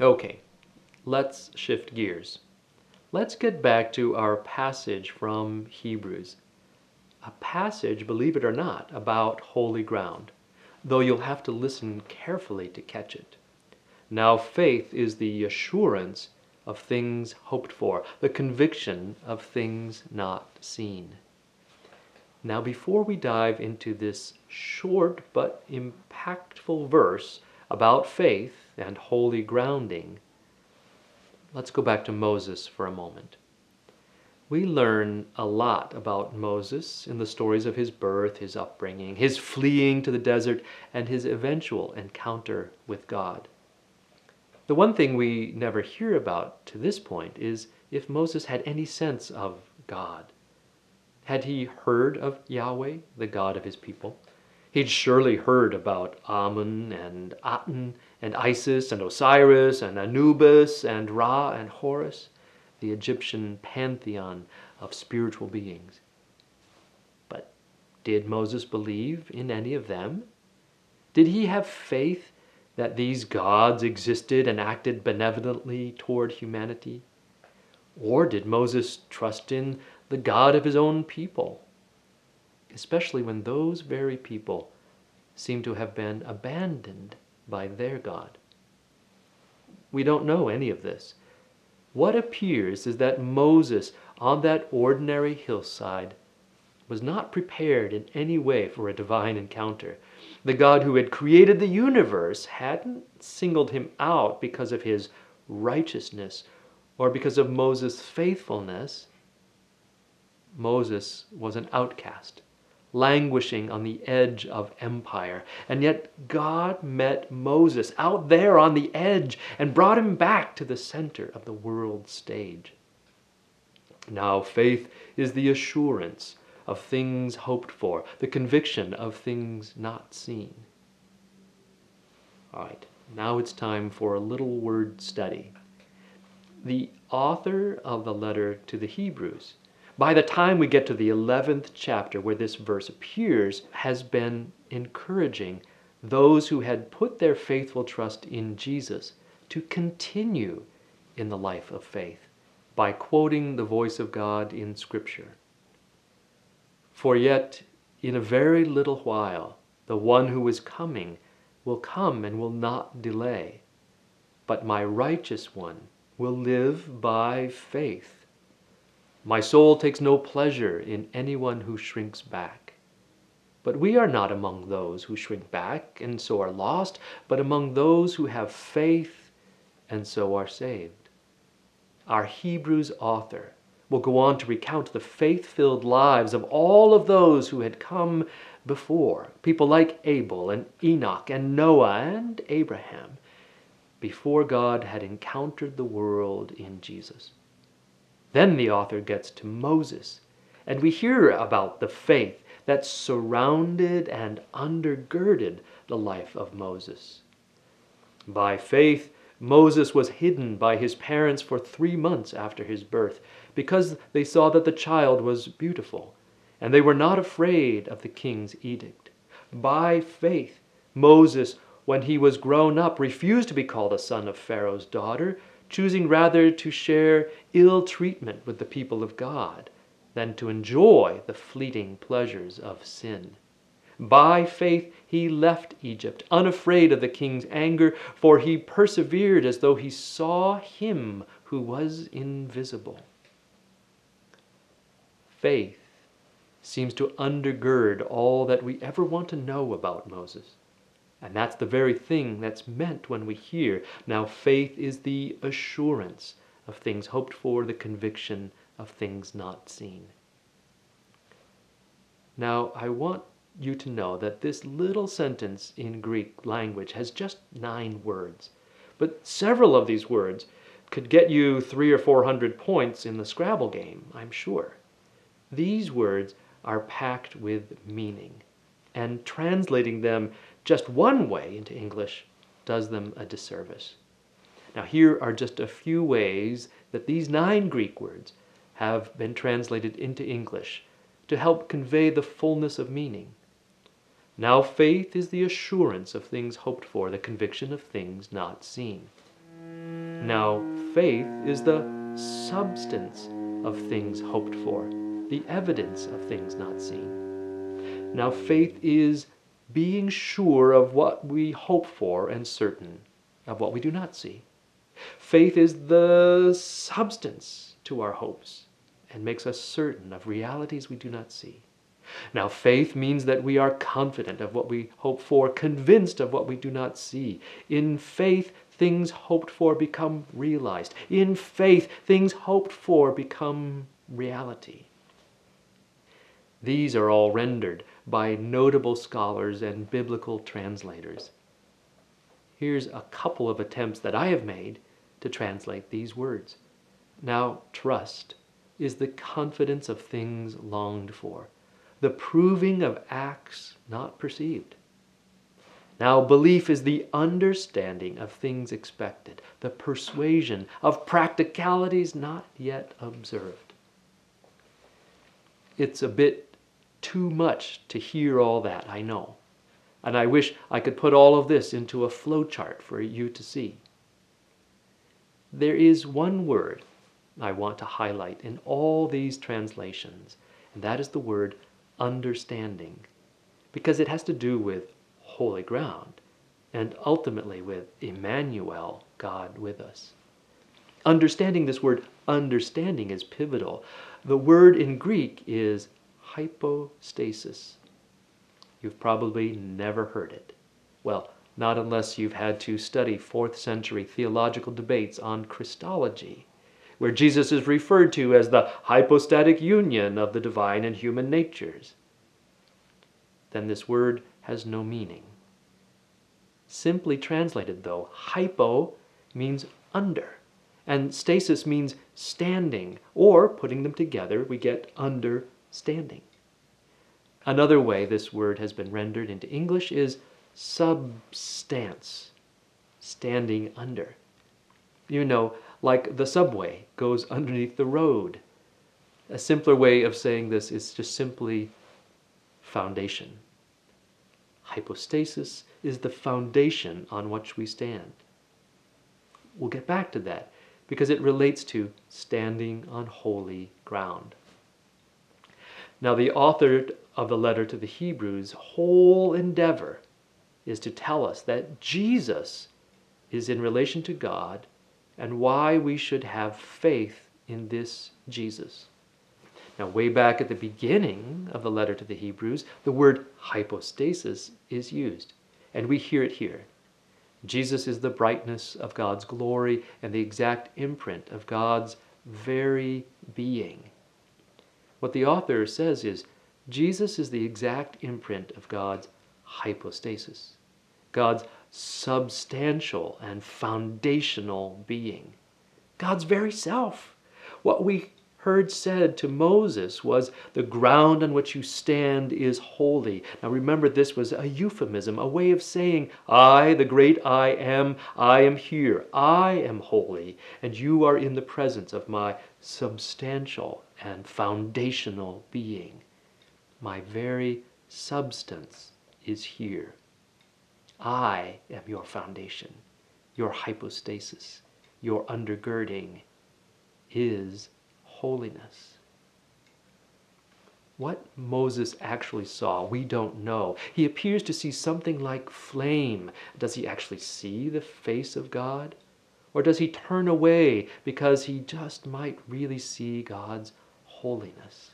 Okay, let's shift gears. Let's get back to our passage from Hebrews. A passage, believe it or not, about holy ground, though you'll have to listen carefully to catch it. Now, faith is the assurance of things hoped for, the conviction of things not seen. Now, before we dive into this short but impactful verse about faith and holy grounding, let's go back to Moses for a moment. We learn a lot about Moses in the stories of his birth, his upbringing, his fleeing to the desert, and his eventual encounter with God. The one thing we never hear about to this point is if Moses had any sense of God. Had he heard of Yahweh, the God of his people? He'd surely heard about Amun and Aten and Isis and Osiris and Anubis and Ra and Horus, the Egyptian pantheon of spiritual beings. But did Moses believe in any of them? Did he have faith that these gods existed and acted benevolently toward humanity? Or did Moses trust in the God of his own people, especially when those very people seem to have been abandoned by their God? We don't know any of this. What appears is that Moses, on that ordinary hillside, was not prepared in any way for a divine encounter. The God who had created the universe hadn't singled him out because of his righteousness or because of Moses' faithfulness. Moses was an outcast, languishing on the edge of empire. And yet God met Moses out there on the edge and brought him back to the center of the world stage. Now, faith is the assurance of things hoped for, the conviction of things not seen. All right, now it's time for a little word study. The author of the letter to the Hebrews, by the time we get to the 11th chapter where this verse appears, has been encouraging those who had put their faithful trust in Jesus to continue in the life of faith by quoting the voice of God in Scripture. For yet in a very little while the one who is coming will come and will not delay, but my righteous one will live by faith. My soul takes no pleasure in anyone who shrinks back. But we are not among those who shrink back and so are lost, but among those who have faith and so are saved. Our Hebrews author will go on to recount the faith-filled lives of all of those who had come before, people like Abel and Enoch and Noah and Abraham, before God had encountered the world in Jesus. Then the author gets to Moses, and we hear about the faith that surrounded and undergirded the life of Moses. By faith, Moses was hidden by his parents for 3 months after his birth because they saw that the child was beautiful, and they were not afraid of the king's edict. By faith, Moses, when he was grown up, refused to be called a son of Pharaoh's daughter, choosing rather to share ill treatment with the people of God than to enjoy the fleeting pleasures of sin. By faith he left Egypt, unafraid of the king's anger, for he persevered as though he saw him who was invisible. Faith seems to undergird all that we ever want to know about Moses. And that's the very thing that's meant when we hear, now faith is the assurance of things hoped for, the conviction of things not seen. Now, I want you to know that this little sentence in Greek language has just 9 words. But several of these words could get you 300 or 400 points in the Scrabble game, I'm sure. These words are packed with meaning, and translating them just one way into English does them a disservice. Now, here are just a few ways that these 9 Greek words have been translated into English to help convey the fullness of meaning. Now, faith is the assurance of things hoped for, the conviction of things not seen. Now, faith is the substance of things hoped for, the evidence of things not seen. Now, faith is being sure of what we hope for and certain of what we do not see. Faith is the substance to our hopes and makes us certain of realities we do not see. Now, faith means that we are confident of what we hope for, convinced of what we do not see. In faith, things hoped for become realized. In faith, things hoped for become reality. These are all rendered by notable scholars and biblical translators. Here's a couple of attempts that I have made to translate these words. Now, trust is the confidence of things longed for, the proving of acts not perceived. Now, belief is the understanding of things expected, the persuasion of practicalities not yet observed. It's a bit too much to hear all that, I know. And I wish I could put all of this into a flowchart for you to see. There is one word I want to highlight in all these translations, and that is the word understanding, because it has to do with holy ground and ultimately with Emmanuel, God with us. Understanding, this word understanding, is pivotal. The word in Greek is hypostasis. You've probably never heard it. Well, not unless you've had to study 4th century theological debates on Christology, where Jesus is referred to as the hypostatic union of the divine and human natures. Then this word has no meaning. Simply translated, though, hypo means under, and stasis means standing, or putting them together, we get understanding. Another way this word has been rendered into English is substance, standing under. You know, like the subway goes underneath the road. A simpler way of saying this is just simply foundation. Hypostasis is the foundation on which we stand. We'll get back to that because it relates to standing on holy ground. Now, the author of the letter to the Hebrews' whole endeavor is to tell us that Jesus is in relation to God and why we should have faith in this Jesus. Now, way back at the beginning of the letter to the Hebrews, the word hypostasis is used, and we hear it here. Jesus is the brightness of God's glory and the exact imprint of God's very being. What the author says is, Jesus is the exact imprint of God's hypostasis, God's substantial and foundational being, God's very self. What we heard said to Moses was, the ground on which you stand is holy. Now remember, this was a euphemism, a way of saying, I, the great I am here. I am holy, and you are in the presence of my substantial and foundational being. My very substance is here. I am your foundation, your hypostasis, your undergirding is holiness. What Moses actually saw, we don't know. He appears to see something like flame. Does he actually see the face of God? Or does he turn away because he just might really see God's holiness?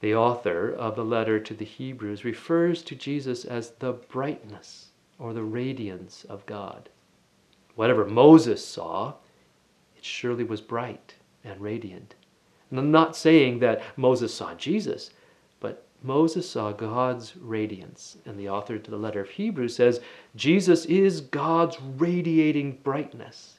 The author of the letter to the Hebrews refers to Jesus as the brightness or the radiance of God. Whatever Moses saw, it surely was bright and radiant. And I'm not saying that Moses saw Jesus, but Moses saw God's radiance. And the author to the letter of Hebrews says, Jesus is God's radiating brightness.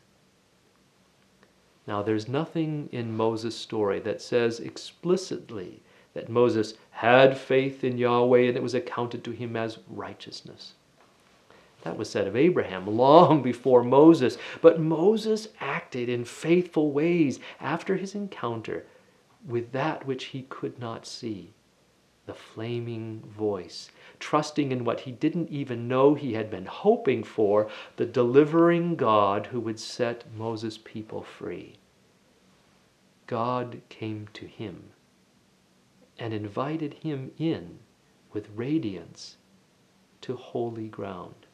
Now, there's nothing in Moses' story that says explicitly that Moses had faith in Yahweh and it was accounted to him as righteousness. That was said of Abraham long before Moses. But Moses acted in faithful ways after his encounter with that which he could not see. the flaming voice, trusting in what he didn't even know he had been hoping for, the delivering God who would set Moses' people free. God came to him and invited him in with radiance to holy ground.